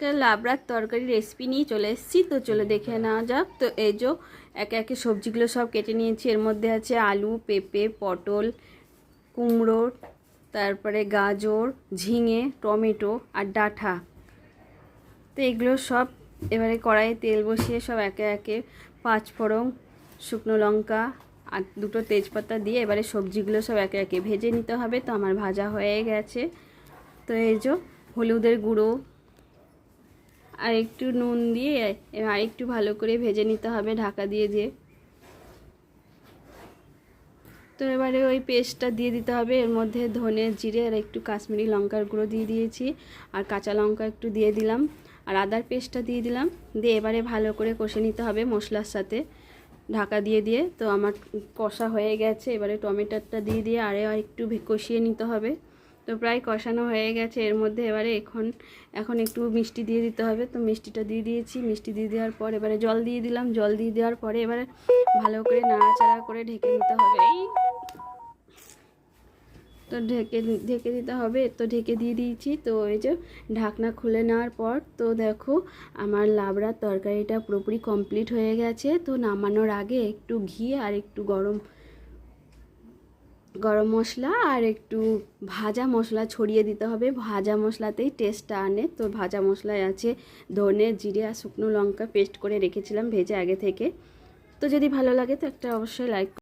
আজকে লাবড়ার তরকারি রেসিপি নিয়ে চলে এসেছি, তো চলে দেখে নেওয়া যাক। তো এই যে একে একে সবজিগুলো সব কেটে নিয়েছি। এর মধ্যে আছে আলু, পেঁপে, পটল, কুমড়ো, তারপরে গাজর, ঝিঙে, টমেটো আর ডাঁটা। তো এগুলো সব এবারে কড়াইয়ে তেল বসিয়ে সব একে একে পাঁচফোড়ন, শুকনো লঙ্কা আর দুটো তেজপাতা দিয়ে এবারে সবজিগুলো সব একে একে ভেজে নিতে হবে। তো আমার ভাজা হয়ে গেছে। তো এই যে হলুদের গুঁড়ো আর একটু নুন দিয়ে আর একটু ভালো করে ভেজে নিতে হবে ঢাকা দিয়ে দিয়ে। তো এবারে ওই পেস্টটা দিয়ে দিতে হবে। এর মধ্যে ধনে, জিরে আর একটু কাশ্মীরি লঙ্কার গুঁড়ো দিয়ে দিয়েছি, আর কাঁচা লঙ্কা একটু দিয়ে দিলাম, আর আদার পেস্টটা দিয়ে দিলাম। দিয়ে এবারে ভালো করে কষে নিতে হবে মশলার সাথে ঢাকা দিয়ে দিয়ে। তো আমার কষা হয়ে গেছে। এবারে টমেটোটা দিয়ে দিয়ে আর একটু কষিয়ে নিতে হবে। তো প্রায় কষানো হয়ে গেছে। এর মধ্যে এবারে এখন একটু মিষ্টি দিয়ে দিতে হবে। তো মিষ্টিটা দিয়ে দিয়েছি। মিষ্টি দিয়ে দেওয়ার পর এবারে জল দিয়ে দিলাম। জল দিয়ে দেওয়ার পরে এবারে ভালো করে নাড়াচাড়া করে ঢেকে নিতে হবে। তো ঢেকে দিতে হবে। তো ঢেকে দিয়ে দিয়েছি। তো এই যে ঢাকনা খুলে নেওয়ার পর তো দেখো আমার লাবড়ার তরকারিটা পুরোপুরি কমপ্লিট হয়ে গেছে। তো নামানোর আগে একটু ঘি আর একটু গরম মশলা আর একটু ভাজা মশলা ছড়িয়ে দিতে হবে। ভাজা মশলাতেই টেস্টটা আনে। তো ভাজা মশলায় আছে ধনে, জিরে আর শুকনো লঙ্কা পেস্ট করে রেখেছিলাম ভেজে আগে থেকে। তো যদি ভালো লাগে তো একটা অবশ্যই লাইক